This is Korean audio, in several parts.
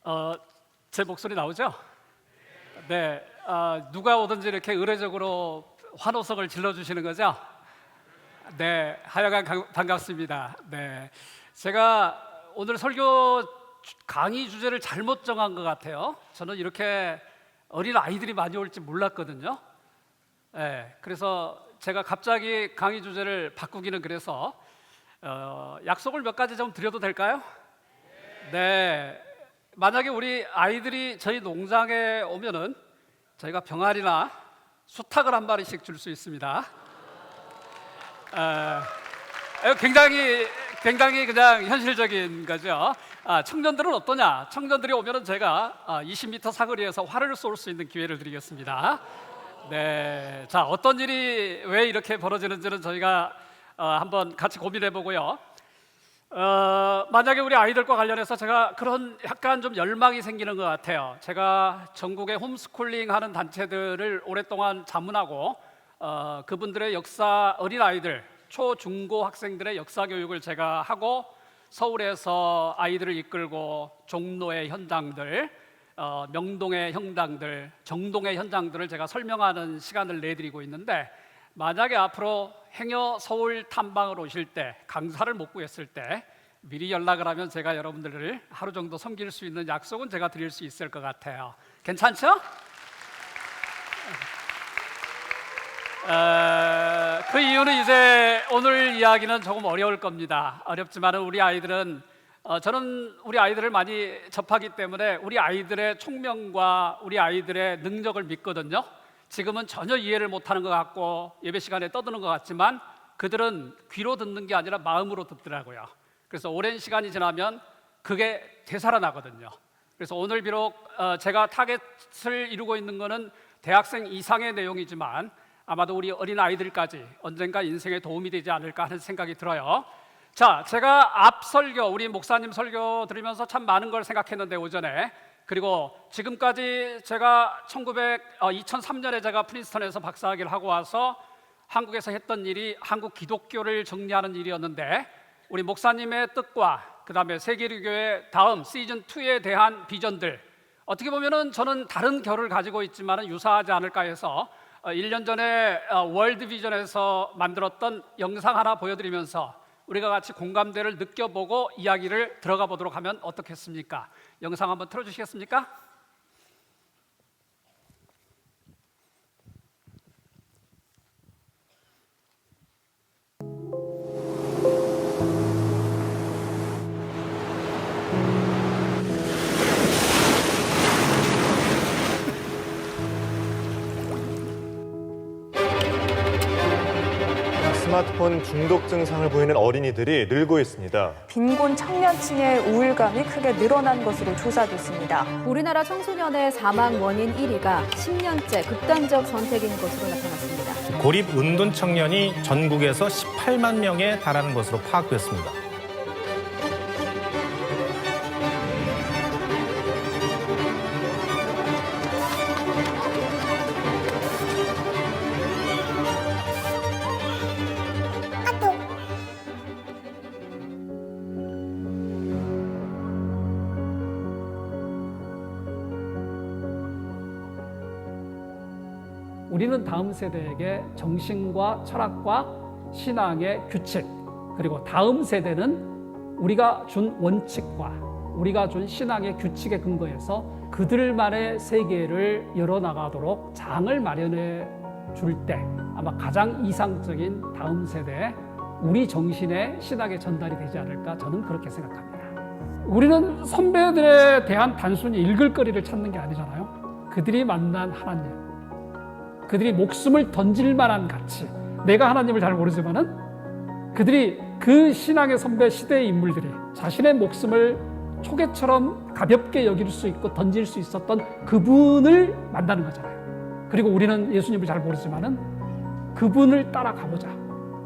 어, 제 목소리 나오죠? 네, 누가 오든지 이렇게 의례적으로 환호성을 질러주시는 거죠? 네, 하여간 반갑습니다. 네, 제가 오늘 설교 강의 주제를 잘못 정한 것 같아요. 저는 이렇게 어린 아이들이 많이 올지 몰랐거든요. 네, 그래서 제가 갑자기 강의 주제를 바꾸기는 그래서 약속을 몇 가지 좀 드려도 될까요? 네, 만약에 우리 아이들이 저희 농장에 오면은 저희가 병아리나 수탉을 한 마리씩 줄 수 있습니다. 굉장히 그냥 현실적인 거죠. 청년들은 어떠냐? 청년들이 오면은 제가 20m 사거리에서 활을 쏠 수 있는 기회를 드리겠습니다. 네, 자 어떤 일이 왜 이렇게 벌어지는지는 저희가 한번 같이 고민해 보고요. 만약에 우리 아이들과 관련해서 제가 그런 약간 좀 열망이 생기는 것 같아요. 제가 전국에 홈스쿨링 하는 단체들을 오랫동안 자문하고 그분들의 역사 어린 아이들 초, 중고 학생들의 역사 교육을 제가 하고 서울에서 아이들을 이끌고 종로의 현장들, 명동의 현장들, 정동의 현장들을 제가 설명하는 시간을 내드리고 있는데 만약에 앞으로 행여 서울 탐방을 오실 때 강사를 못 구했을 때 미리 연락을 하면 제가 여러분들을 하루 정도 섬길 수 있는 약속은 제가 드릴 수 있을 것 같아요. 괜찮죠? 그 이유는 이제 오늘 이야기는 조금 어려울 겁니다. 어렵지만 우리 아이들은 저는 우리 아이들을 많이 접하기 때문에 우리 아이들의 총명과 우리 아이들의 능력을 믿거든요. 지금은 전혀 이해를 못하는 것 같고 예배 시간에 떠드는 것 같지만 그들은 귀로 듣는 게 아니라 마음으로 듣더라고요. 그래서 오랜 시간이 지나면 그게 되살아나거든요. 그래서 오늘 비록 제가 타겟을 이루고 있는 것은 대학생 이상의 내용이지만 아마도 우리 어린 아이들까지 언젠가 인생에 도움이 되지 않을까 하는 생각이 들어요. 자, 제가 앞 설교 우리 목사님 설교 들으면서 참 많은 걸 생각했는데 오전에 그리고 지금까지 제가 2003년에 제가 프린스턴에서 박사학위를 하고 와서 한국에서 했던 일이 한국 기독교를 정리하는 일이었는데 우리 목사님의 뜻과 그 다음에 세계리교의 다음 시즌2에 대한 비전들 어떻게 보면은 저는 다른 결을 가지고 있지만 유사하지 않을까 해서 1년 전에 월드비전에서 만들었던 영상 하나 보여드리면서 우리가 같이 공감대를 느껴보고 이야기를 들어가 보도록 하면 어떻겠습니까? 영상 한번 틀어주시겠습니까? 스마트폰 중독 증상을 보이는 어린이들이 늘고 있습니다. 빈곤 청년층의 우울감이 크게 늘어난 것으로 조사됐습니다. 우리나라 청소년의 사망 원인 1위가 10년째 극단적 선택인 것으로 나타났습니다. 고립 은둔 청년이 전국에서 18만 명에 달하는 것으로 파악됐습니다. 우리는 다음 세대에게 정신과 철학과 신앙의 규칙 그리고 다음 세대는 우리가 준 원칙과 우리가 준 신앙의 규칙에 근거해서 그들만의 세계를 열어나가도록 장을 마련해 줄 때 아마 가장 이상적인 다음 세대에 우리 정신의 신학의 전달이 되지 않을까 저는 그렇게 생각합니다. 우리는 선배들에 대한 단순히 읽을 거리를 찾는 게 아니잖아요. 그들이 만난 하나님 그들이 목숨을 던질 만한 가치 내가 하나님을 잘 모르지만은 그들이 그 신앙의 선배 시대의 인물들이 자신의 목숨을 초계처럼 가볍게 여길 수 있고 던질 수 있었던 그분을 만나는 거잖아요. 그리고 우리는 예수님을 잘 모르지만은 그분을 따라가보자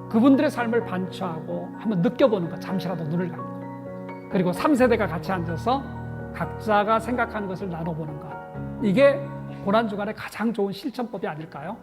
그분들의 삶을 반추하고 한번 느껴보는 것 잠시라도 눈을 감고 그리고 3세대가 같이 앉아서 각자가 생각하는 것을 나눠보는 것 이게 고난주간의 가장 좋은 실천법이 아닐까요?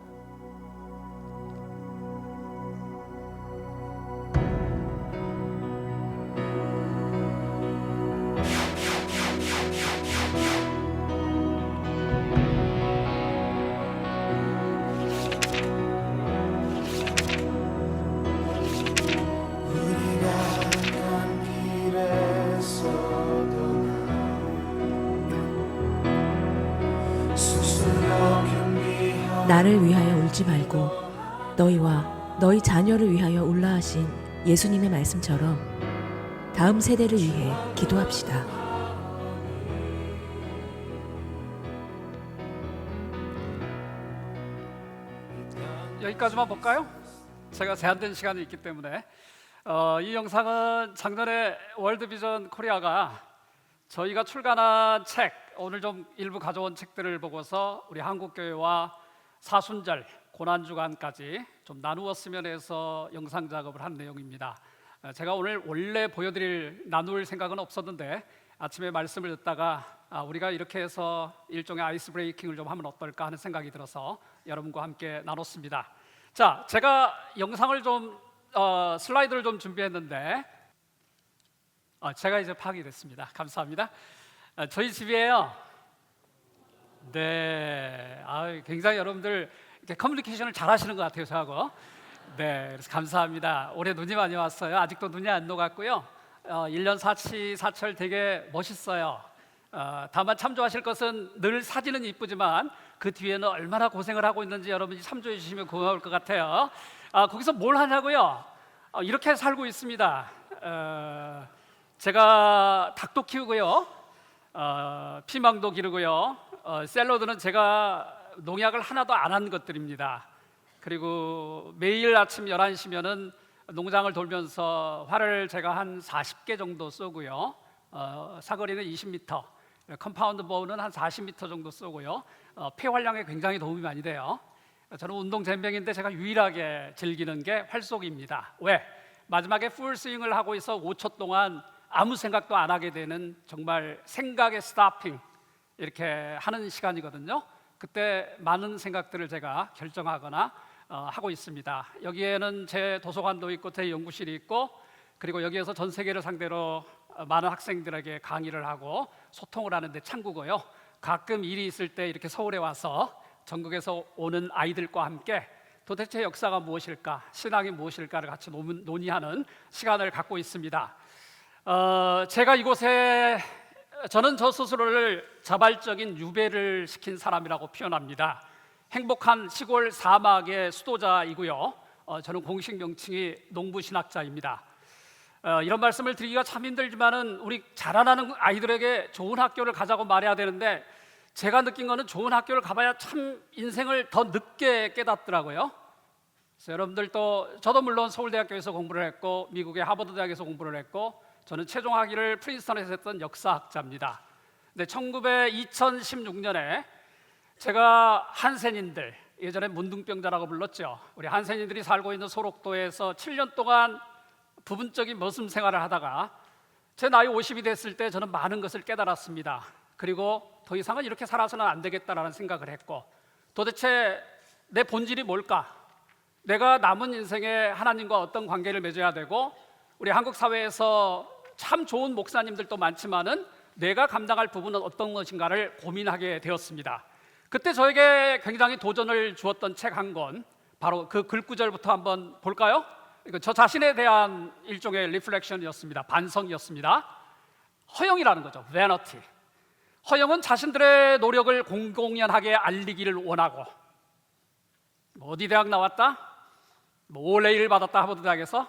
나를 위하여 울지 말고 너희와 너희 자녀를 위하여 울라 하신 예수님의 말씀처럼 다음 세대를 위해 기도합시다. 여기까지만 볼까요? 제가 제한된 시간이 있기 때문에 이 영상은 작년에 월드비전 코리아가 저희가 출간한 책, 오늘 좀 일부 가져온 책들을 보고서 우리 한국교회와 사순절, 고난주간까지 좀 나누었으면 해서 영상 작업을 한 내용입니다. 제가 오늘 원래 나눌 생각은 없었는데 아침에 말씀을 듣다가 우리가 이렇게 해서 일종의 아이스 브레이킹을 좀 하면 어떨까 하는 생각이 들어서 여러분과 함께 나눴습니다. 자, 제가 영상을 좀 슬라이드를 좀 준비했는데 제가 이제 파악이 됐습니다. 감사합니다. 저희 집이에요. 네, 굉장히 여러분들 이렇게 커뮤니케이션을 잘 하시는 것 같아요, 저하고. 네, 그래서 감사합니다. 올해 눈이 많이 왔어요. 아직도 눈이 안 녹았고요. 1년 사철 되게 멋있어요. 다만 참조하실 것은 늘 사진은 이쁘지만 그 뒤에는 얼마나 고생을 하고 있는지 여러분이 참조해 주시면 고마울 것 같아요. 거기서 뭘 하냐고요? 이렇게 살고 있습니다. 제가 닭도 키우고요, 피망도 기르고요, 샐러드는 제가 농약을 하나도 안 한 것들입니다. 그리고 매일 아침 11시면은 농장을 돌면서 활을 제가 한 40개 정도 쏘고요, 사거리는 20m, 컴파운드 보우는 한 40m 정도 쏘고요, 폐활량에 굉장히 도움이 많이 돼요. 저는 운동 젬병인데 제가 유일하게 즐기는 게 활쏘기입니다. 왜? 마지막에 풀스윙을 하고 있어 5초 동안 아무 생각도 안 하게 되는 정말 생각의 스타핑 이렇게 하는 시간이거든요. 그때 많은 생각들을 제가 결정하거나 하고 있습니다. 여기에는 제 도서관도 있고 제 연구실이 있고, 그리고 여기에서 전 세계를 상대로 많은 학생들에게 강의를 하고 소통을 하는데 창구고요. 가끔 일이 있을 때 이렇게 서울에 와서 전국에서 오는 아이들과 함께 도대체 역사가 무엇일까, 신앙이 무엇일까를 같이 논의하는 시간을 갖고 있습니다. 제가 이곳에 저는 저 스스로를 자발적인 유배를 시킨 사람이라고 표현합니다. 행복한 시골 사막의 수도자이고요, 저는 공식 명칭이 농부신학자입니다. 이런 말씀을 드리기가 참 힘들지만은 우리 자라나는 아이들에게 좋은 학교를 가자고 말해야 되는데, 제가 느낀 거는 좋은 학교를 가봐야 참 인생을 더 늦게 깨닫더라고요. 그래서 여러분들도, 저도 물론 서울대학교에서 공부를 했고 미국의 하버드 대학에서 공부를 했고, 저는 최종 학위를 프린스턴에서 했던 역사학자입니다. 근데 2016년에 제가 한센인들, 예전에 문둥병자라고 불렀죠. 우리 한센인들이 살고 있는 소록도에서 7년 동안 부분적인 머슴 생활을 하다가 제 나이 50이 됐을 때 저는 많은 것을 깨달았습니다. 그리고 더 이상은 이렇게 살아서는 안 되겠다라는 생각을 했고, 도대체 내 본질이 뭘까? 내가 남은 인생에 하나님과 어떤 관계를 맺어야 되고, 우리 한국 사회에서 참 좋은 목사님들도 많지만은 내가 감당할 부분은 어떤 것인가를 고민하게 되었습니다. 그때 저에게 굉장히 도전을 주었던 책 한 권, 바로 그 글구절부터 한번 볼까요? 저 자신에 대한 일종의 리플렉션이었습니다. 반성이었습니다. 허영이라는 거죠. vanity. 허영은 자신들의 노력을 공공연하게 알리기를 원하고, 어디 대학 나왔다? 올레이를 받았다, 하버드 대학에서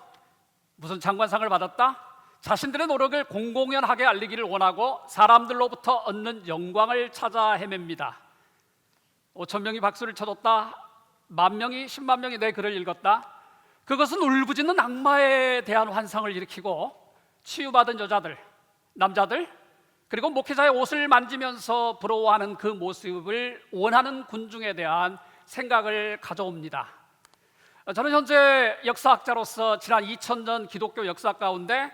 무슨 장관상을 받았다? 자신들의 노력을 공공연하게 알리기를 원하고 사람들로부터 얻는 영광을 찾아 헤맵니다. 5,000명이 박수를 쳐줬다, 10,000명이 10만 명이 내 글을 읽었다. 그것은 울부짖는 악마에 대한 환상을 일으키고, 치유받은 여자들, 남자들, 그리고 목회자의 옷을 만지면서 부러워하는 그 모습을 원하는 군중에 대한 생각을 가져옵니다. 저는 현재 역사학자로서 지난 2000년 기독교 역사 가운데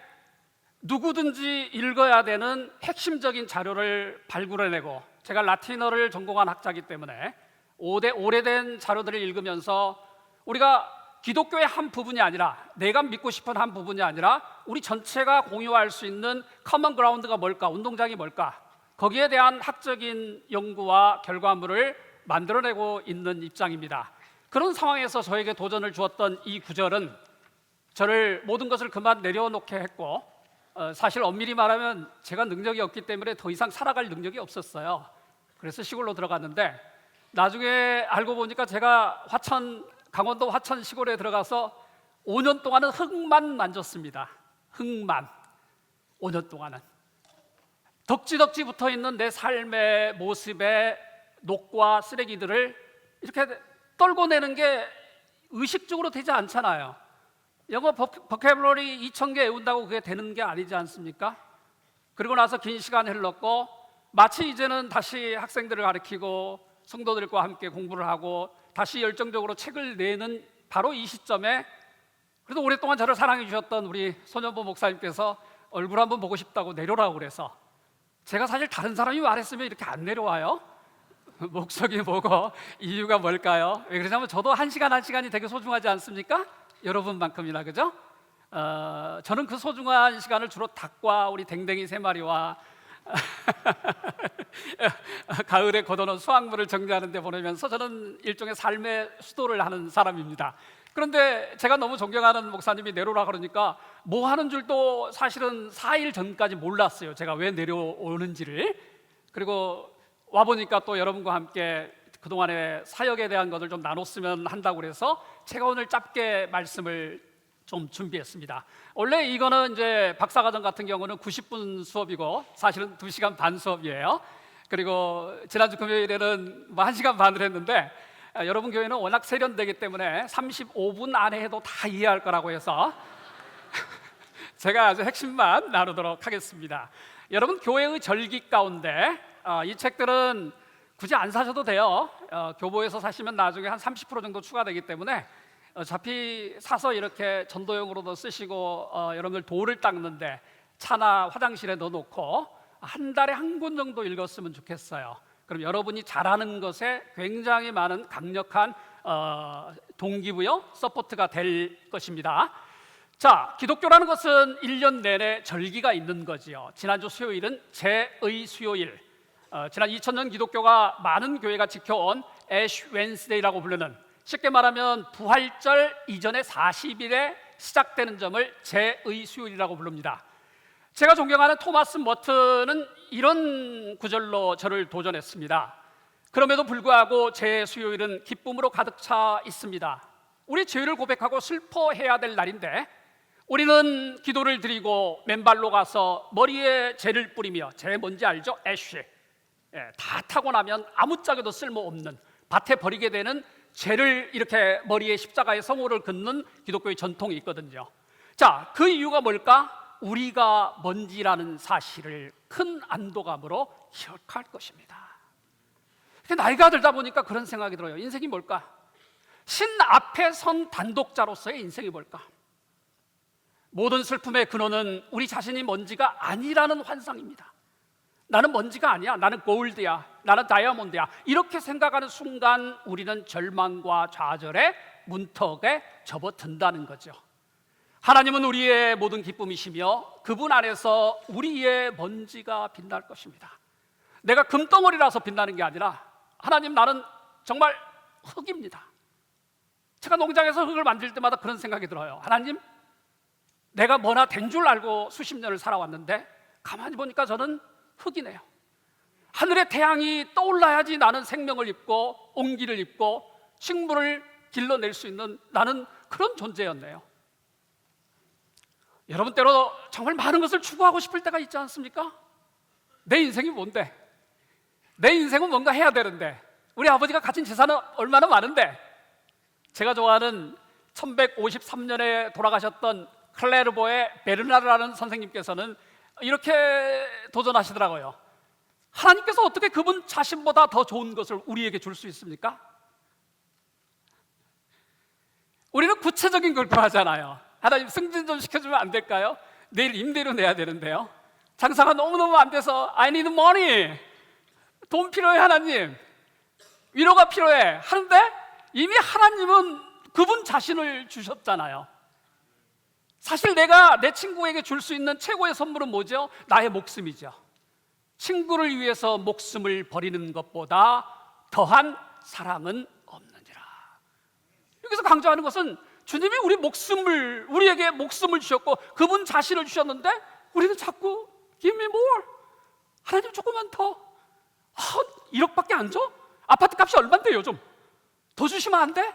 누구든지 읽어야 되는 핵심적인 자료를 발굴해내고, 제가 라틴어를 전공한 학자이기 때문에 오래된 자료들을 읽으면서 우리가 기독교의 한 부분이 아니라, 내가 믿고 싶은 한 부분이 아니라 우리 전체가 공유할 수 있는 커먼 그라운드가 뭘까, 운동장이 뭘까, 거기에 대한 학적인 연구와 결과물을 만들어내고 있는 입장입니다. 그런 상황에서 저에게 도전을 주었던 이 구절은 저를 모든 것을 그만 내려놓게 했고, 사실 엄밀히 말하면 제가 능력이 없기 때문에 더 이상 살아갈 능력이 없었어요. 그래서 시골로 들어갔는데, 나중에 알고 보니까 제가 강원도 화천 시골에 들어가서 5년 동안은 흙만 만졌습니다. 흙만. 5년 동안은 덕지덕지 붙어있는 내 삶의 모습에 녹과 쓰레기들을 이렇게 떨궈내는 게 의식적으로 되지 않잖아요. 영어 버케블러리 2,000개 외운다고 그게 되는 게 아니지 않습니까? 그리고 나서 긴 시간이 흘렀고 마치 이제는 다시 학생들을 가르치고 성도들과 함께 공부를 하고 다시 열정적으로 책을 내는 바로 이 시점에 그래도 오랫동안 저를 사랑해 주셨던 우리 손현보 목사님께서 얼굴 한번 보고 싶다고 내려오라고 그래서 제가 사실 다른 사람이 말했으면 이렇게 안 내려와요. 목적이 뭐고 이유가 뭘까요? 왜 그러냐면 저도 한 시간이 되게 소중하지 않습니까? 여러분만큼이나, 그죠? 저는 그 소중한 시간을 주로 닭과 우리 댕댕이 3마리와 가을에 걷어놓은 수확물을 정리하는 데 보내면서 저는 일종의 삶의 수도를 하는 사람입니다. 그런데 제가 너무 존경하는 목사님이 내려오라 그러니까 뭐 하는 줄도 사실은 4일 전까지 몰랐어요. 제가 왜 내려오는지를. 그리고 와보니까 또 여러분과 함께 그동안의 사역에 대한 것을 좀 나눴으면 한다고 그래서 제가 오늘 짧게 말씀을 좀 준비했습니다. 원래 이거는 이제 박사과정 같은 경우는 90분 수업이고 사실은 2시간 반 수업이에요. 그리고 지난주 금요일에는 뭐 1시간 반을 했는데 여러분 교회는 워낙 세련되기 때문에 35분 안에 해도 다 이해할 거라고 해서 제가 아주 핵심만 나누도록 하겠습니다. 여러분 교회의 절기 가운데 이 책들은 굳이 안 사셔도 돼요. 교보에서 사시면 나중에 한 30% 정도 추가되기 때문에 어차피 사서 이렇게 전도용으로도 쓰시고 여러분들 돌을 닦는데 차나 화장실에 넣어놓고 한 달에 한 권 정도 읽었으면 좋겠어요. 그럼 여러분이 잘하는 것에 굉장히 많은 강력한 동기부여, 서포트가 될 것입니다. 자, 기독교라는 것은 1년 내내 절기가 있는 거지요. 지난주 수요일은 제의 수요일, 지난 2000년 기독교가 많은 교회가 지켜온 애쉬 웬스데이라고 부르는, 쉽게 말하면 부활절 이전의 40일에 시작되는 점을 제의 수요일이라고 부릅니다. 제가 존경하는 토마스 머튼은 이런 구절로 저를 도전했습니다. 그럼에도 불구하고 제 수요일은 기쁨으로 가득 차 있습니다. 우리 죄를 고백하고 슬퍼해야 될 날인데 우리는 기도를 드리고 맨발로 가서 머리에 재를 뿌리며, 재 뭔지 알죠? 애쉬. 다 타고 나면 아무짝에도 쓸모없는, 밭에 버리게 되는 재를 이렇게 머리에 십자가의 성호를 긋는 기독교의 전통이 있거든요. 자, 그 이유가 뭘까? 우리가 뭔지라는 사실을 큰 안도감으로 기억할 것입니다. 나이가 들다 보니까 그런 생각이 들어요. 인생이 뭘까? 신 앞에 선 단독자로서의 인생이 뭘까? 모든 슬픔의 근원은 우리 자신이 먼지가 아니라는 환상입니다. 나는 먼지가 아니야, 나는 골드야, 나는 다이아몬드야, 이렇게 생각하는 순간 우리는 절망과 좌절의 문턱에 접어든다는 거죠. 하나님은 우리의 모든 기쁨이시며 그분 안에서 우리의 먼지가 빛날 것입니다. 내가 금덩어리라서 빛나는 게 아니라, 하나님, 나는 정말 흙입니다. 제가 농장에서 흙을 만질 때마다 그런 생각이 들어요. 하나님, 내가 뭐나 된 줄 알고 수십 년을 살아왔는데 가만히 보니까 저는 흙이네요. 하늘의 태양이 떠올라야지 나는 생명을 입고 온기를 입고 식물을 길러낼 수 있는 나는 그런 존재였네요. 여러분, 때로 정말 많은 것을 추구하고 싶을 때가 있지 않습니까? 내 인생이 뭔데? 내 인생은 뭔가 해야 되는데, 우리 아버지가 가진 재산은 얼마나 많은데. 제가 좋아하는 1153년에 돌아가셨던 클레르보의 베르나르라는 선생님께서는 이렇게 도전하시더라고요. 하나님께서 어떻게 그분 자신보다 더 좋은 것을 우리에게 줄 수 있습니까? 우리는 구체적인 걸 구하잖아요. 하나님, 승진 좀 시켜주면 안 될까요? 내일 임대료 내야 되는데요. 장사가 너무너무 안 돼서 I need money, 돈 필요해 하나님, 위로가 필요해 하는데 이미 하나님은 그분 자신을 주셨잖아요. 사실 내가 내 친구에게 줄 수 있는 최고의 선물은 뭐죠? 나의 목숨이죠. 친구를 위해서 목숨을 버리는 것보다 더한 사랑은 없느니라. 여기서 강조하는 것은 주님이 우리에게 목숨을 주셨고 그분 자신을 주셨는데 우리는 자꾸 give me more, 하나님 조금만 더, 1억밖에 안 줘? 아파트 값이 얼만데 요즘? 더 주시면 안 돼?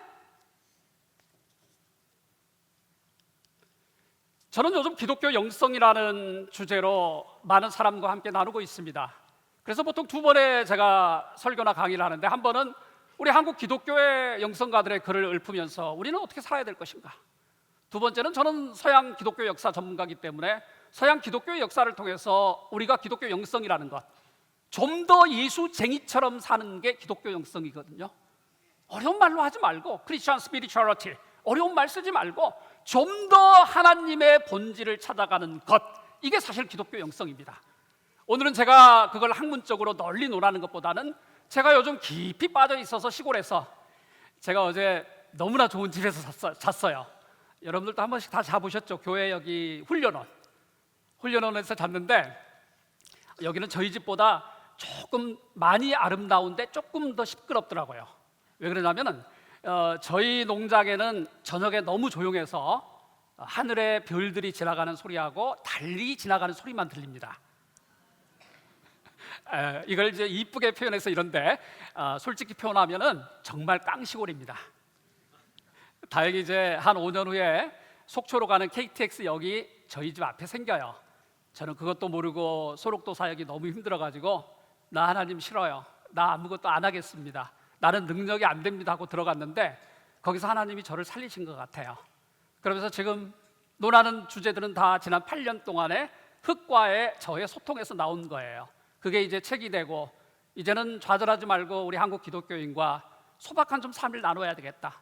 저는 요즘 기독교 영성이라는 주제로 많은 사람과 함께 나누고 있습니다. 그래서 보통 두 번에 제가 설교나 강의를 하는데, 한 번은 우리 한국 기독교의 영성가들의 글을 읊으면서 우리는 어떻게 살아야 될 것인가, 두 번째는 저는 서양 기독교 역사 전문가이기 때문에 서양 기독교의 역사를 통해서 우리가 기독교 영성이라는 것, 좀 더 예수쟁이처럼 사는 게 기독교 영성이거든요. 어려운 말로 하지 말고, 크리스천 스피리추얼리티, 어려운 말 쓰지 말고 좀 더 하나님의 본질을 찾아가는 것, 이게 사실 기독교 영성입니다. 오늘은 제가 그걸 학문적으로 널리 논하는 것보다는, 제가 요즘 깊이 빠져 있어서 시골에서, 제가 어제 너무나 좋은 집에서 잤어요. 여러분들도 한 번씩 다 자보셨죠? 교회 여기 훈련원에서 잤는데, 여기는 저희 집보다 조금 많이 아름다운데 조금 더 시끄럽더라고요. 왜 그러냐면은 저희 농장에는 저녁에 너무 조용해서 하늘에 별들이 지나가는 소리하고 달리 지나가는 소리만 들립니다. 이걸 이제 이쁘게 표현해서 이런데, 솔직히 표현하면은 정말 깡시골입니다. 다행히 이제 한 5년 후에 속초로 가는 KTX역이 저희 집 앞에 생겨요. 저는 그것도 모르고 소록도 사역이 너무 힘들어가지고, 나 하나님 싫어요, 나 아무것도 안 하겠습니다, 나는 능력이 안 됩니다 하고 들어갔는데, 거기서 하나님이 저를 살리신 것 같아요. 그러면서 지금 논하는 주제들은 다 지난 8년 동안에 흙과의 저의 소통에서 나온 거예요. 그게 이제 책이 되고, 이제는 좌절하지 말고 우리 한국 기독교인과 소박한 좀 삶을 나눠야 되겠다.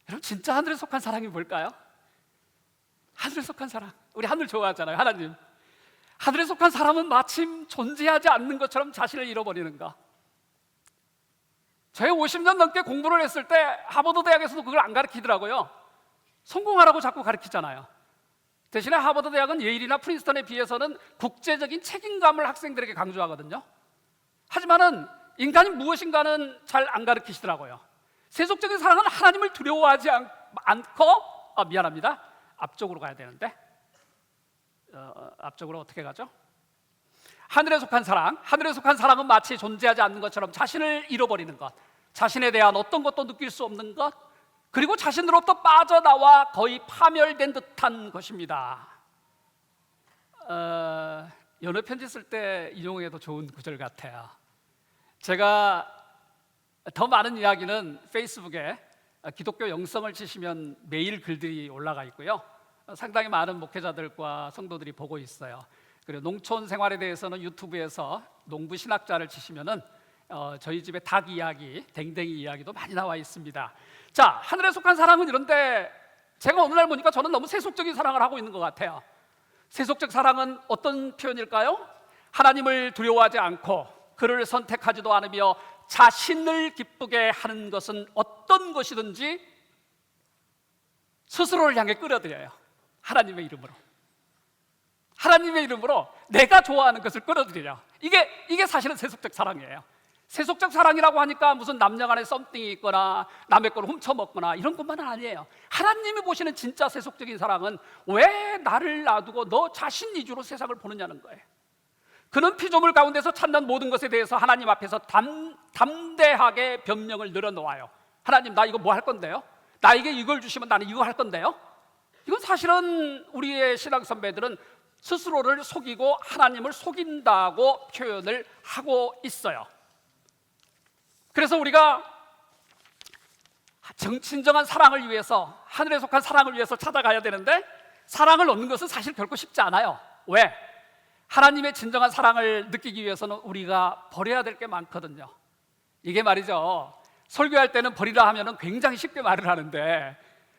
여러분, 진짜 하늘에 속한 사랑이 뭘까요? 하늘에 속한 사랑, 우리 하늘 좋아하잖아요. 하나님, 하늘에 속한 사람은 마침 존재하지 않는 것처럼 자신을 잃어버리는가. 제가 50년 넘게 공부를 했을 때 하버드 대학에서도 그걸 안 가르치더라고요. 성공하라고 자꾸 가르치잖아요. 대신에 하버드 대학은 예일이나 프린스턴에 비해서는 국제적인 책임감을 학생들에게 강조하거든요. 하지만은 인간이 무엇인가는 잘 안 가르치시더라고요. 세속적인 사랑은 하나님을 두려워하지 않고, 미안합니다, 앞쪽으로 가야 되는데, 앞쪽으로 어떻게 가죠? 하늘에 속한 사랑, 하늘에 속한 사랑은 마치 존재하지 않는 것처럼 자신을 잃어버리는 것, 자신에 대한 어떤 것도 느낄 수 없는 것, 그리고 자신으로부터 빠져나와 거의 파멸된 듯한 것입니다. 연애 편지 쓸 때 인용해도 좋은 구절 같아요. 제가 더 많은 이야기는 페이스북에 기독교 영성을 치시면 매일 글들이 올라가 있고요. 상당히 많은 목회자들과 성도들이 보고 있어요. 그리고 농촌 생활에 대해서는 유튜브에서 농부 신학자를 치시면은 저희 집의 닭 이야기, 댕댕이 이야기도 많이 나와 있습니다. 자, 하늘에 속한 사랑은 이런데, 제가 어느 날 보니까 저는 너무 세속적인 사랑을 하고 있는 것 같아요. 세속적 사랑은 어떤 표현일까요? 하나님을 두려워하지 않고 그를 선택하지도 않으며 자신을 기쁘게 하는 것은 어떤 것이든지 스스로를 향해 끌어들여요. 하나님의 이름으로, 하나님의 이름으로 내가 좋아하는 것을 끌어들여요. 이게 사실은 세속적 사랑이에요. 세속적 사랑이라고 하니까 무슨 남녀 간에 썸띵이 있거나 남의 걸 훔쳐먹거나 이런 것만은 아니에요. 하나님이 보시는 진짜 세속적인 사랑은 왜 나를 놔두고 너 자신 위주로 세상을 보느냐는 거예요. 그는 피조물 가운데서 찾는 모든 것에 대해서 하나님 앞에서 담대하게 변명을 늘어놓아요. 하나님, 나 이거 뭐 할 건데요? 나에게 이걸 주시면 나는 이거 할 건데요? 이건 사실은 우리의 신앙 선배들은 스스로를 속이고 하나님을 속인다고 표현을 하고 있어요. 그래서 우리가 진정한 사랑을 위해서, 하늘에 속한 사랑을 위해서 찾아가야 되는데, 사랑을 얻는 것은 사실 결코 쉽지 않아요. 왜? 하나님의 진정한 사랑을 느끼기 위해서는 우리가 버려야 될 게 많거든요. 이게 말이죠, 설교할 때는 버리라 하면은 굉장히 쉽게 말을 하는데,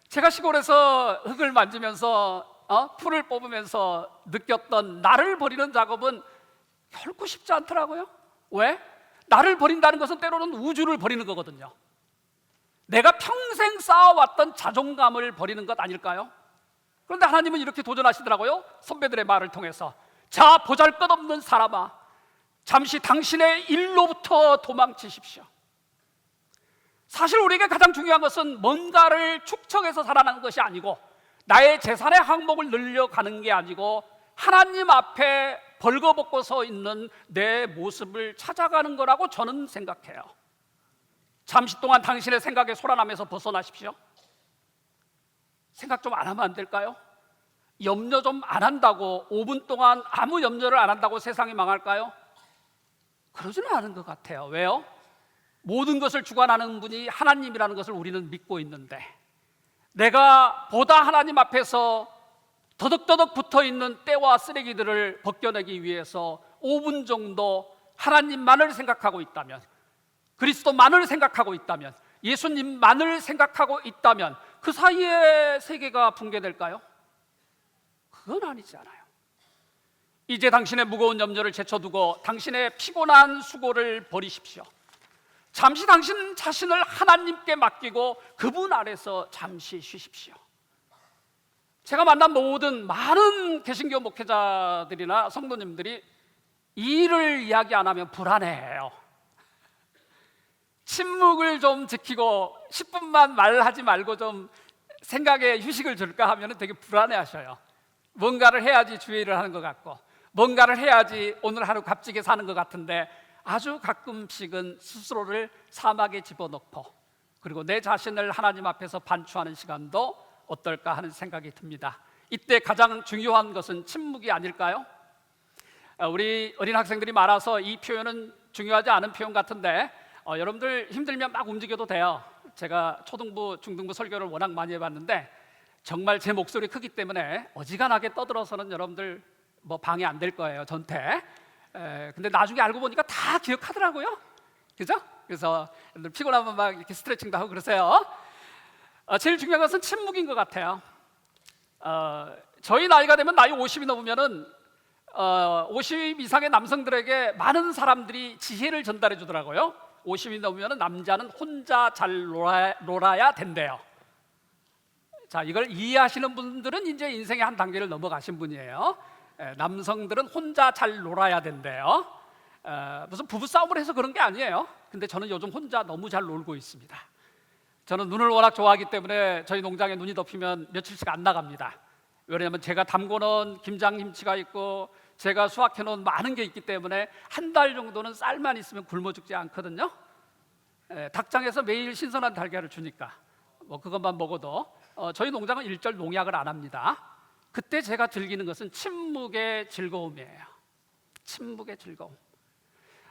제가 시골에서 흙을 만지면서 풀을 뽑으면서 느꼈던 나를 버리는 작업은 결코 쉽지 않더라고요. 왜? 나를 버린다는 것은 때로는 우주를 버리는 거거든요. 내가 평생 쌓아왔던 자존감을 버리는 것 아닐까요? 그런데 하나님은 이렇게 도전하시더라고요. 선배들의 말을 통해서. 자, 보잘것없는 사람아, 잠시 당신의 일로부터 도망치십시오. 사실 우리에게 가장 중요한 것은 뭔가를 축적해서 살아나는 것이 아니고, 나의 재산의 항목을 늘려가는 게 아니고, 하나님 앞에 벌거벗고 서 있는 내 모습을 찾아가는 거라고 저는 생각해요. 잠시 동안 당신의 생각의 소란함에서 벗어나십시오. 생각 좀 안 하면 안 될까요? 염려 좀 안 한다고 5분 동안 아무 염려를 안 한다고 세상이 망할까요? 그러지는 않은 것 같아요. 왜요? 모든 것을 주관하는 분이 하나님이라는 것을 우리는 믿고 있는데, 내가 보다 하나님 앞에서 더덕더덕 붙어있는 때와 쓰레기들을 벗겨내기 위해서 5분 정도 하나님만을 생각하고 있다면, 그리스도만을 생각하고 있다면, 예수님만을 생각하고 있다면 그 사이에 세계가 붕괴될까요? 그건 아니지 않아요. 이제 당신의 무거운 염려를 제쳐두고 당신의 피곤한 수고를 버리십시오. 잠시 당신 자신을 하나님께 맡기고 그분 아래서 잠시 쉬십시오. 제가 만난 모든 많은 개신교 목회자들이나 성도님들이 이 일을 이야기 안 하면 불안해해요. 침묵을 좀 지키고 10분만 말하지 말고 좀 생각에 휴식을 줄까 하면 되게 불안해하셔요. 뭔가를 해야지 주의를 하는 것 같고, 뭔가를 해야지 오늘 하루 값지게 사는 것 같은데, 아주 가끔씩은 스스로를 사막에 집어넣고 그리고 내 자신을 하나님 앞에서 반추하는 시간도 어떨까 하는 생각이 듭니다. 이때 가장 중요한 것은 침묵이 아닐까요? 우리 어린 학생들이 많아서 이 표현은 중요하지 않은 표현 같은데, 여러분들 힘들면 막 움직여도 돼요. 제가 초등부, 중등부 설교를 워낙 많이 해봤는데 정말 제 목소리 크기 때문에 어지간하게 떠들어서는 여러분들 뭐 방해 안 될 거예요, 전태. 근데 나중에 알고 보니까 다 기억하더라고요. 그죠? 그래서 여러분들 피곤하면 막 이렇게 스트레칭도 하고 그러세요. 제일 중요한 것은 침묵인 것 같아요. 저희 나이가 되면 나이 50이 넘으면은 50 이상의 남성들에게 많은 사람들이 지혜를 전달해 주더라고요. 50이 넘으면 남자는 혼자 잘 놀아야 된대요. 자, 이걸 이해하시는 분들은 이제 인생의 한 단계를 넘어가신 분이에요. 남성들은 혼자 잘 놀아야 된대요. 무슨 부부싸움을 해서 그런 게 아니에요. 근데 저는 요즘 혼자 너무 잘 놀고 있습니다. 저는 눈을 워낙 좋아하기 때문에 저희 농장에 눈이 덮이면 며칠씩 안 나갑니다. 왜냐하면 제가 담궈놓은 김장김치가 있고 제가 수확해놓은 많은 게 있기 때문에 한 달 정도는 쌀만 있으면 굶어 죽지 않거든요. 닭장에서 매일 신선한 달걀을 주니까 뭐 그것만 먹어도 저희 농장은 일절 농약을 안 합니다. 그때 제가 즐기는 것은 침묵의 즐거움이에요. 침묵의 즐거움.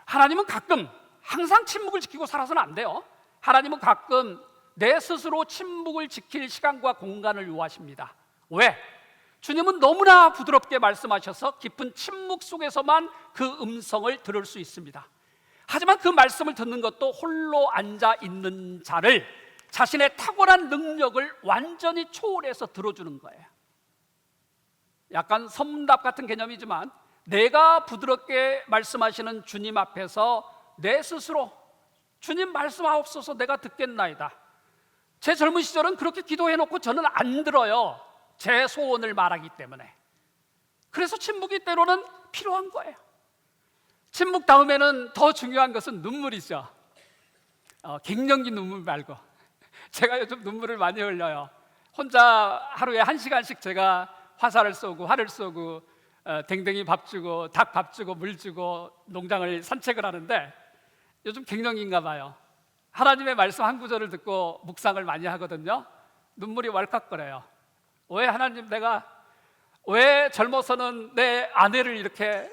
하나님은 가끔, 항상 침묵을 지키고 살아서는 안 돼요. 하나님은 가끔 내 스스로 침묵을 지킬 시간과 공간을 요하십니다. 왜? 주님은 너무나 부드럽게 말씀하셔서 깊은 침묵 속에서만 그 음성을 들을 수 있습니다. 하지만 그 말씀을 듣는 것도 홀로 앉아 있는 자를 자신의 탁월한 능력을 완전히 초월해서 들어주는 거예요. 약간 선문답 같은 개념이지만 내가 부드럽게 말씀하시는 주님 앞에서 내 스스로 주님 말씀하옵소서 내가 듣겠나이다. 제 젊은 시절은 그렇게 기도해놓고 저는 안 들어요. 제 소원을 말하기 때문에. 그래서 침묵이 때로는 필요한 거예요. 침묵 다음에는 더 중요한 것은 눈물이죠. 갱년기 눈물 말고 제가 요즘 눈물을 많이 흘려요. 혼자 하루에 1시간씩 제가 화살을 쏘고 활을 쏘고 댕댕이 밥 주고 닭 밥 주고 물 주고 농장을 산책을 하는데 요즘 갱년기인가 봐요. 하나님의 말씀 한 구절을 듣고 묵상을 많이 하거든요. 눈물이 왈칵거려요. 왜 하나님, 내가 왜 젊어서는 내 아내를 이렇게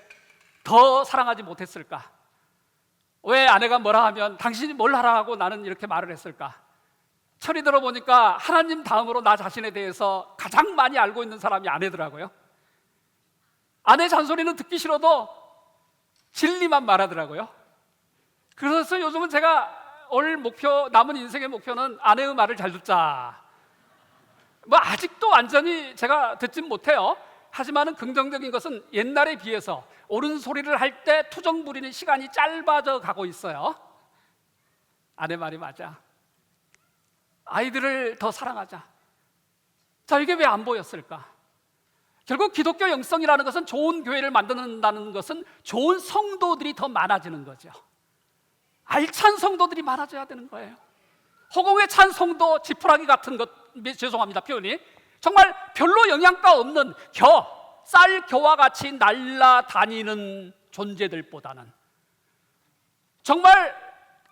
더 사랑하지 못했을까? 왜 아내가 뭐라 하면 당신이 뭘 하라 하고 나는 이렇게 말을 했을까? 철이 들어보니까 하나님 다음으로 나 자신에 대해서 가장 많이 알고 있는 사람이 아내더라고요. 아내 잔소리는 듣기 싫어도 진리만 말하더라고요. 그래서 요즘은 제가 올 목표, 남은 인생의 목표는 아내의 말을 잘 듣자. 뭐 아직도 완전히 제가 듣진 못해요. 하지만은 긍정적인 것은 옛날에 비해서 옳은 소리를 할 때 투정 부리는 시간이 짧아져 가고 있어요. 아내 말이 맞아. 아이들을 더 사랑하자. 자, 이게 왜 안 보였을까? 결국 기독교 영성이라는 것은 좋은 교회를 만든다는 것은 좋은 성도들이 더 많아지는 거죠. 알찬 성도들이 많아져야 되는 거예요. 허공에 찬 성도 지푸라기 같은 것, 죄송합니다 표현이, 정말 별로 영양가 없는 쌀겨와 같이 날아다니는 존재들보다는 정말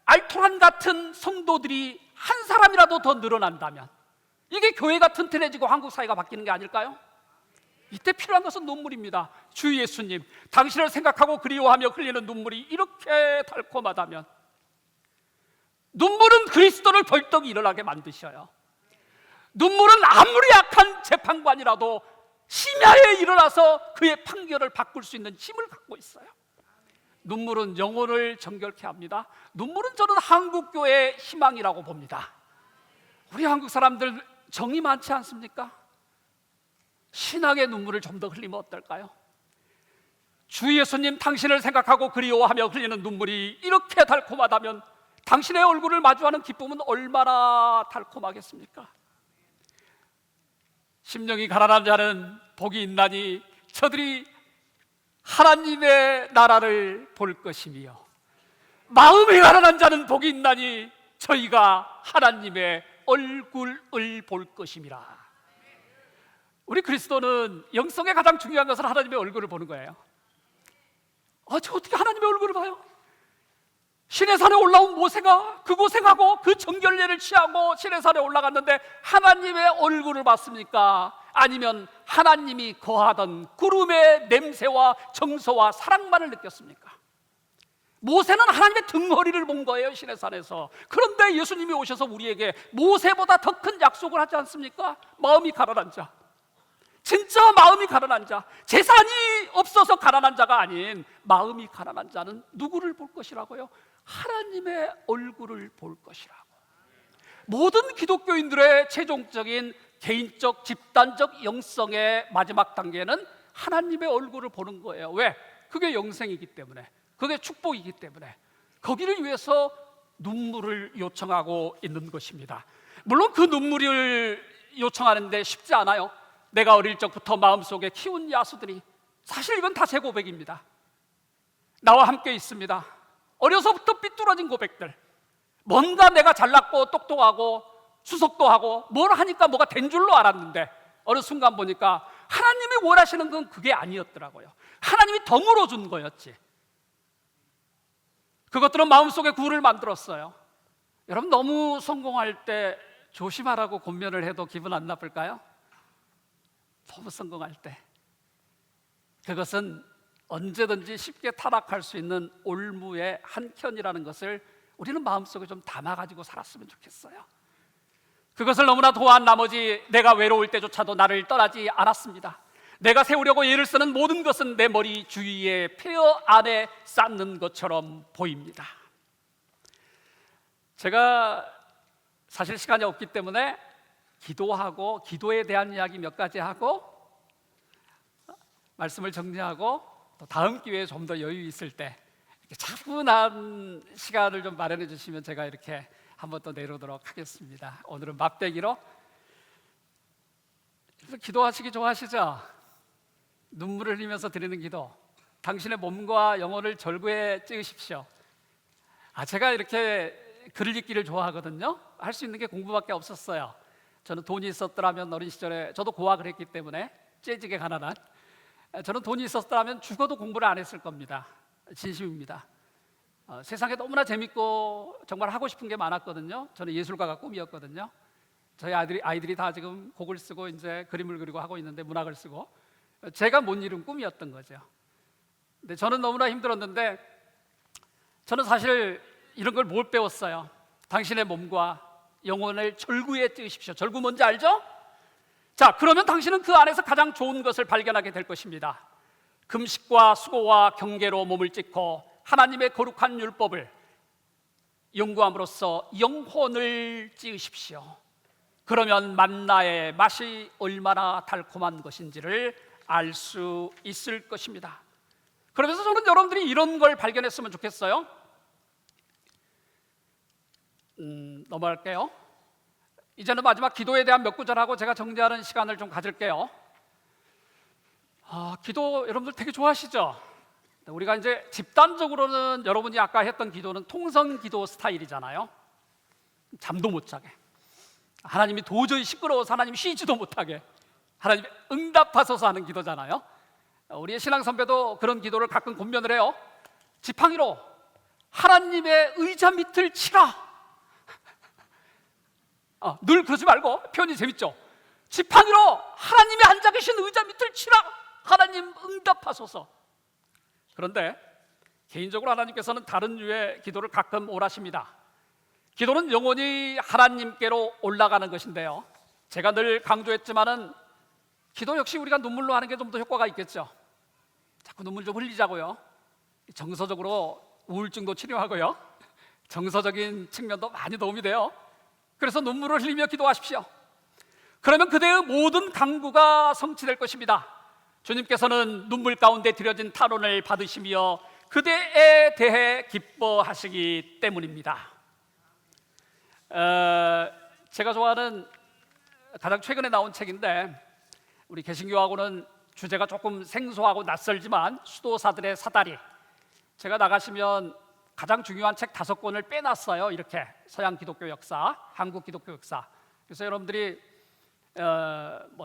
알토란 같은 성도들이 한 사람이라도 더 늘어난다면 이게 교회가 튼튼해지고 한국 사회가 바뀌는 게 아닐까요? 이때 필요한 것은 눈물입니다. 주 예수님, 당신을 생각하고 그리워하며 흘리는 눈물이 이렇게 달콤하다면 눈물은 그리스도를 벌떡 일어나게 만드셔요. 눈물은 아무리 약한 재판관이라도 심야에 일어나서 그의 판결을 바꿀 수 있는 힘을 갖고 있어요. 눈물은 영혼을 정결케 합니다. 눈물은 저는 한국교회의 희망이라고 봅니다. 우리 한국 사람들 정이 많지 않습니까? 신앙의 눈물을 좀 더 흘리면 어떨까요? 주 예수님, 당신을 생각하고 그리워하며 흘리는 눈물이 이렇게 달콤하다면 당신의 얼굴을 마주하는 기쁨은 얼마나 달콤하겠습니까? 심령이 가난한 자는 복이 있나니 저들이 하나님의 나라를 볼 것이며 마음이 가난한 자는 복이 있나니 저희가 하나님의 얼굴을 볼 것임이라. 우리 그리스도는 영성의 가장 중요한 것은 하나님의 얼굴을 보는 거예요. 저 어떻게 하나님의 얼굴을 봐요? 시내산에 올라온 모세가 그 고생하고 그 정결례를 취하고 시내산에 올라갔는데 하나님의 얼굴을 봤습니까? 아니면 하나님이 거하던 구름의 냄새와 정서와 사랑만을 느꼈습니까? 모세는 하나님의 등허리를 본 거예요, 시내산에서. 그런데 예수님이 오셔서 우리에게 모세보다 더 큰 약속을 하지 않습니까? 마음이 가난한 자, 진짜 마음이 가난한 자, 재산이 없어서 가난한 자가 아닌 마음이 가난한 자는 누구를 볼 것이라고요? 하나님의 얼굴을 볼 것이라고. 모든 기독교인들의 최종적인 개인적, 집단적 영성의 마지막 단계는 하나님의 얼굴을 보는 거예요. 왜? 그게 영생이기 때문에, 그게 축복이기 때문에 거기를 위해서 눈물을 요청하고 있는 것입니다. 물론 그 눈물을 요청하는데 쉽지 않아요. 내가 어릴 적부터 마음속에 키운 야수들이, 사실 이건 다 제 고백입니다. 나와 함께 있습니다. 어려서부터 삐뚤어진 고백들, 뭔가 내가 잘났고 똑똑하고 수석도 하고 뭘 하니까 뭐가 된 줄로 알았는데 어느 순간 보니까 하나님이 원하시는 건 그게 아니었더라고요. 하나님이 덤으로 준 거였지. 그것들은 마음속에 굴을 만들었어요. 여러분, 너무 성공할 때 조심하라고 권면을 해도 기분 안 나쁠까요? 너무 성공할 때 그것은 언제든지 쉽게 타락할 수 있는 올무의 한켠이라는 것을 우리는 마음속에 좀 담아가지고 살았으면 좋겠어요. 그것을 너무나 도한 나머지 내가 외로울 때조차도 나를 떠나지 않았습니다. 내가 세우려고 애를 쓰는 모든 것은 내 머리 주위에 폐허 안에 쌓는 것처럼 보입니다. 제가 사실 시간이 없기 때문에 기도하고 기도에 대한 이야기 몇 가지 하고 말씀을 정리하고 또 다음 기회에 좀 더 여유 있을 때 이렇게 차분한 시간을 좀 마련해 주시면 제가 이렇게 한번 또 내려오도록 하겠습니다. 오늘은 맛배기로. 그래서 기도하시기 좋아하시죠? 눈물을 흘리면서 드리는 기도, 당신의 몸과 영혼을 절구에 찍으십시오. 제가 이렇게 글을 읽기를 좋아하거든요. 할 수 있는 게 공부밖에 없었어요. 저는 돈이 있었더라면 어린 시절에, 저도 고학을 했기 때문에 째지게 가난한, 저는 돈이 있었더라면 죽어도 공부를 안 했을 겁니다. 진심입니다. 세상에 너무나 재밌고 정말 하고 싶은 게 많았거든요. 저는 예술가가 꿈이었거든요. 저희 아이들이 다 지금 곡을 쓰고 이제 그림을 그리고 하고 있는데, 문학을 쓰고, 제가 못 이룬 꿈이었던 거죠. 근데 저는 너무나 힘들었는데, 저는 사실 이런 걸 못 배웠어요. 당신의 몸과 영혼을 절구에 찍으십시오. 절구 뭔지 알죠? 자, 그러면 당신은 그 안에서 가장 좋은 것을 발견하게 될 것입니다. 금식과 수고와 경계로 몸을 찢고 하나님의 거룩한 율법을 연구함으로써 영혼을 찌으십시오. 그러면 만나의 맛이 얼마나 달콤한 것인지를 알 수 있을 것입니다. 그러면서 저는 여러분들이 이런 걸 발견했으면 좋겠어요. 넘어갈게요. 이제는 마지막 기도에 대한 몇 구절하고 제가 정리하는 시간을 좀 가질게요. 기도 여러분들 되게 좋아하시죠? 우리가 이제 집단적으로는 여러분이 아까 했던 기도는 통성 기도 스타일이잖아요. 잠도 못 자게, 하나님이 도저히 시끄러워서 하나님이 쉬지도 못하게 하나님이 응답하소서 하는 기도잖아요. 우리의 신앙 선배도 그런 기도를 가끔 권면을 해요. 지팡이로 하나님의 의자 밑을 치라. 늘 그러지 말고, 표현이 재밌죠? 지팡이로 하나님이 앉아 계신 의자 밑을 치라. 하나님 응답하소서. 그런데 개인적으로 하나님께서는 다른 류의 기도를 가끔 오라십니다. 기도는 영원히 하나님께로 올라가는 것인데요, 제가 늘 강조했지만은 기도 역시 우리가 눈물로 하는 게 좀 더 효과가 있겠죠. 자꾸 눈물 좀 흘리자고요. 정서적으로 우울증도 치료하고요, 정서적인 측면도 많이 도움이 돼요. 그래서 눈물을 흘리며 기도하십시오. 그러면 그대의 모든 간구가 성취될 것입니다. 주님께서는 눈물 가운데 들여진 탄원을 받으시며 그대에 대해 기뻐하시기 때문입니다. 제가 좋아하는 가장 최근에 나온 책인데, 우리 개신교하고는 주제가 조금 생소하고 낯설지만 수도사들의 사다리, 제가 나가시면 가장 중요한 책 5권을 빼놨어요. 이렇게 서양 기독교 역사, 한국 기독교 역사. 그래서 여러분들이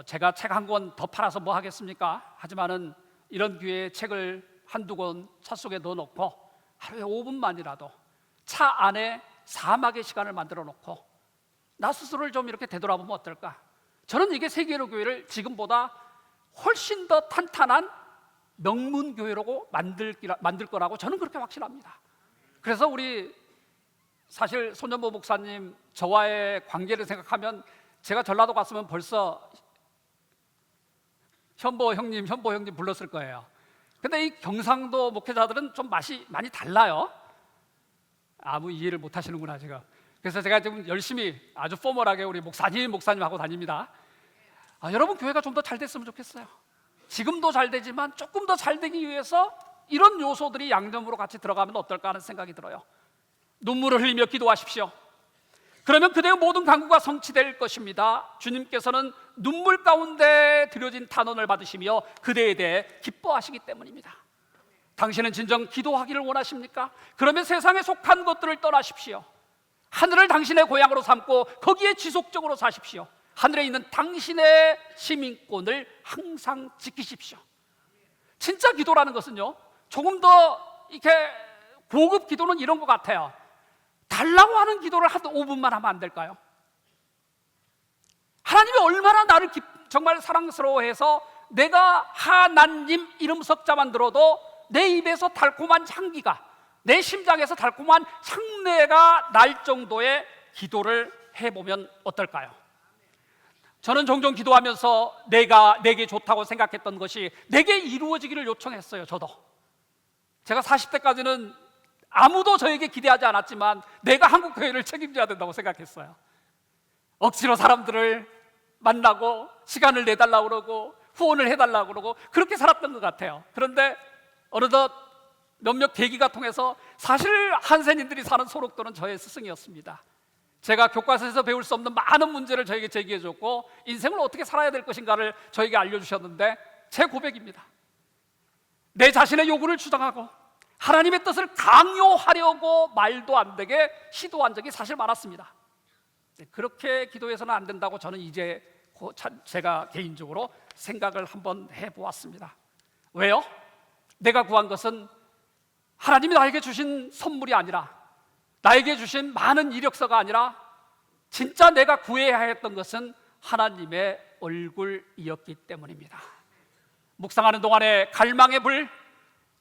제가 책 한 권 더 팔아서 뭐 하겠습니까? 하지만은 이런 기회에 책을 한두 권 차 속에 넣어놓고 하루에 5분만이라도 차 안에 사막의 시간을 만들어 놓고 나 스스로를 좀 이렇게 되돌아보면 어떨까? 저는 이게 세계로 교회를 지금보다 훨씬 더 탄탄한 명문 교회라고 만들 거라고 저는 그렇게 확신합니다. 그래서 우리 사실 손현보 목사님 저와의 관계를 생각하면 제가 전라도 갔으면 벌써 현보 형님 불렀을 거예요. 근데 이 경상도 목회자들은 좀 맛이 많이 달라요. 아무 이해를 못 하시는구나 지금. 그래서 제가 지금 열심히 아주 포멀하게 우리 목사님 하고 다닙니다. 여러분 교회가 좀 더 잘 됐으면 좋겠어요. 지금도 잘 되지만 조금 더 잘 되기 위해서 이런 요소들이 양념으로 같이 들어가면 어떨까 하는 생각이 들어요. 눈물을 흘리며 기도하십시오. 그러면 그대의 모든 간구가 성취될 것입니다. 주님께서는 눈물 가운데 들여진 탄원을 받으시며 그대에 대해 기뻐하시기 때문입니다. 당신은 진정 기도하기를 원하십니까? 그러면 세상에 속한 것들을 떠나십시오. 하늘을 당신의 고향으로 삼고 거기에 지속적으로 사십시오. 하늘에 있는 당신의 시민권을 항상 지키십시오. 진짜 기도라는 것은요, 조금 더 이렇게 고급 기도는 이런 것 같아요. 달라고 하는 기도를 한 5분만 하면 안 될까요? 하나님이 얼마나 나를 정말 사랑스러워해서 내가 하나님 이름 석자만 들어도 내 입에서 달콤한 향기가, 내 심장에서 달콤한 향내가 날 정도의 기도를 해보면 어떨까요? 저는 종종 기도하면서 내게 좋다고 생각했던 것이 내게 이루어지기를 요청했어요. 저도 제가 40대까지는 아무도 저에게 기대하지 않았지만 내가 한국교회를 책임져야 된다고 생각했어요. 억지로 사람들을 만나고 시간을 내달라고 그러고 후원을 해달라고 그러고 그렇게 살았던 것 같아요. 그런데 어느덧 몇몇 계기가 통해서 사실 한센인들이 사는 소록도는 저의 스승이었습니다. 제가 교과서에서 배울 수 없는 많은 문제를 저에게 제기해 줬고 인생을 어떻게 살아야 될 것인가를 저에게 알려주셨는데, 제 고백입니다. 내 자신의 요구를 주장하고 하나님의 뜻을 강요하려고 말도 안 되게 시도한 적이 사실 많았습니다. 그렇게 기도해서는 안 된다고 저는 이제 제가 개인적으로 생각을 한번 해보았습니다. 왜요? 내가 구한 것은 하나님이 나에게 주신 선물이 아니라, 나에게 주신 많은 이력서가 아니라, 진짜 내가 구해야 했던 것은 하나님의 얼굴이었기 때문입니다. 묵상하는 동안에 갈망의 불,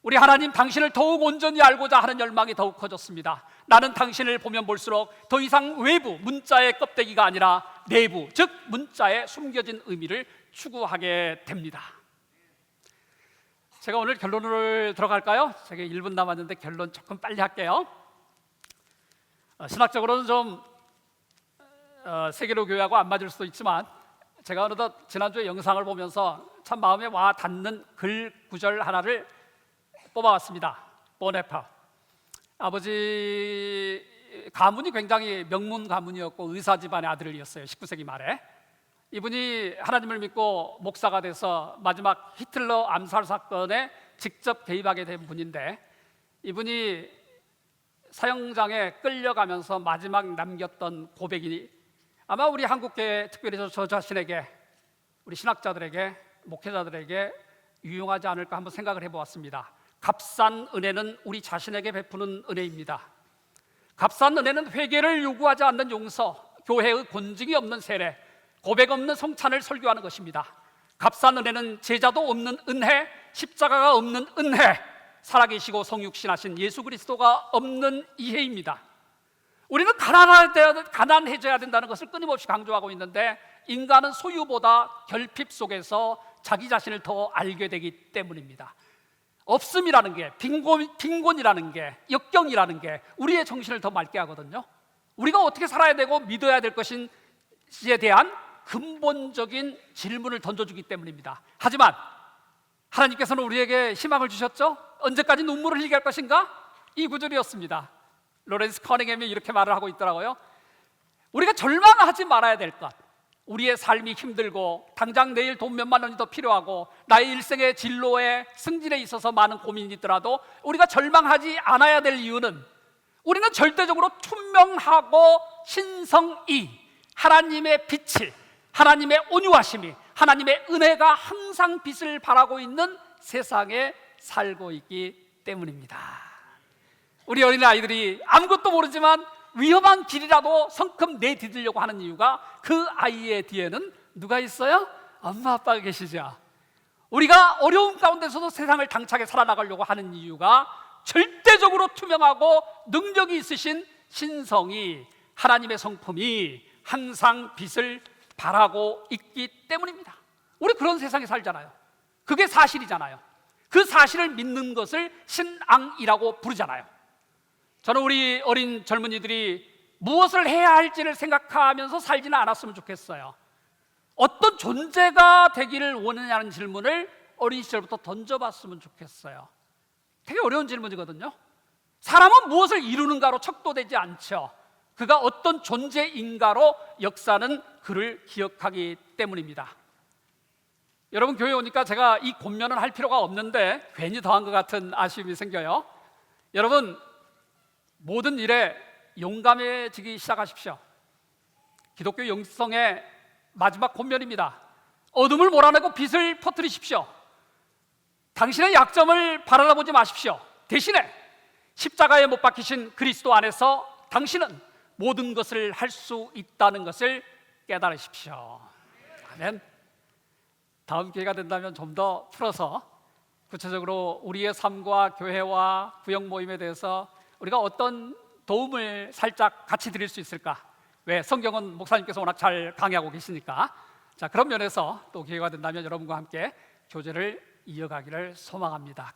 우리 하나님 당신을 더욱 온전히 알고자 하는 열망이 더욱 커졌습니다. 나는 당신을 보면 볼수록 더 이상 외부 문자의 껍데기가 아니라 내부, 즉 문자의 숨겨진 의미를 추구하게 됩니다. 제가 오늘 결론을 들어갈까요? 제가 1분 남았는데 결론 조금 빨리 할게요. 신학적으로는 좀 세계로 교회하고 안 맞을 수도 있지만, 제가 어느덧 지난주에 영상을 보면서 참 마음에 와 닿는 글 구절 하나를 뽑아왔습니다. 보네파 아버지 가문이 굉장히 명문 가문이었고 의사 집안의 아들이었어요. 19세기 말에 이분이 하나님을 믿고 목사가 돼서 마지막 히틀러 암살 사건에 직접 개입하게 된 분인데, 이분이 사형장에 끌려가면서 마지막 남겼던 고백이 아마 우리 한국교회, 특별히 저 자신에게, 우리 신학자들에게, 목회자들에게 유용하지 않을까 한번 생각을 해보았습니다. 값싼 은혜는 우리 자신에게 베푸는 은혜입니다. 값싼 은혜는 회개를 요구하지 않는 용서, 교회의 권징이 없는 세례, 고백 없는 성찬을 설교하는 것입니다. 값싼 은혜는 제자도 없는 은혜, 십자가가 없는 은혜, 살아계시고 성육신하신 예수 그리스도가 없는 이해입니다. 우리는 가난해져야 된다는 것을 끊임없이 강조하고 있는데, 인간은 소유보다 결핍 속에서 자기 자신을 더 알게 되기 때문입니다. 없음이라는 게, 빈곤이라는 게, 역경이라는 게 우리의 정신을 더 맑게 하거든요. 우리가 어떻게 살아야 되고 믿어야 될 것인지에 대한 근본적인 질문을 던져주기 때문입니다. 하지만 하나님께서는 우리에게 희망을 주셨죠? 언제까지 눈물을 흘리게 할 것인가? 이 구절이었습니다. 로렌스 커닝햄이 이렇게 말을 하고 있더라고요. 우리가 절망하지 말아야 될 것, 우리의 삶이 힘들고 당장 내일 돈 몇만 원이 더 필요하고 나의 일생의 진로에 승진에 있어서 많은 고민이 있더라도 우리가 절망하지 않아야 될 이유는, 우리는 절대적으로 투명하고 신성이, 하나님의 빛이, 하나님의 온유하심이, 하나님의 은혜가 항상 빛을 발하고 있는 세상에 살고 있기 때문입니다. 우리 어린 아이들이 아무것도 모르지만 위험한 길이라도 성큼 내디디려고 하는 이유가, 그 아이의 뒤에는 누가 있어요? 엄마 아빠가 계시죠. 우리가 어려움 가운데서도 세상을 당차게 살아나가려고 하는 이유가 절대적으로 투명하고 능력이 있으신 신성이, 하나님의 성품이 항상 빛을 발하고 있기 때문입니다. 우리 그런 세상에 살잖아요. 그게 사실이잖아요. 그 사실을 믿는 것을 신앙이라고 부르잖아요. 저는 우리 어린 젊은이들이 무엇을 해야 할지를 생각하면서 살지는 않았으면 좋겠어요. 어떤 존재가 되기를 원하냐는 질문을 어린 시절부터 던져봤으면 좋겠어요. 되게 어려운 질문이거든요. 사람은 무엇을 이루는가로 척도되지 않죠. 그가 어떤 존재인가로 역사는 그를 기억하기 때문입니다. 여러분, 교회 오니까 제가 이 권면은 할 필요가 없는데 괜히 더한 것 같은 아쉬움이 생겨요. 여러분, 모든 일에 용감해지기 시작하십시오. 기독교 영성의 마지막 권면입니다. 어둠을 몰아내고 빛을 퍼뜨리십시오. 당신의 약점을 바라보지 마십시오. 대신에 십자가에 못 박히신 그리스도 안에서 당신은 모든 것을 할 수 있다는 것을 깨달으십시오. 아멘. 다음 기회가 된다면 좀 더 풀어서 구체적으로 우리의 삶과 교회와 구역 모임에 대해서 우리가 어떤 도움을 살짝 같이 드릴 수 있을까? 왜? 성경은 목사님께서 워낙 잘 강의하고 계시니까. 자, 그런 면에서 또 기회가 된다면 여러분과 함께 교제를 이어가기를 소망합니다.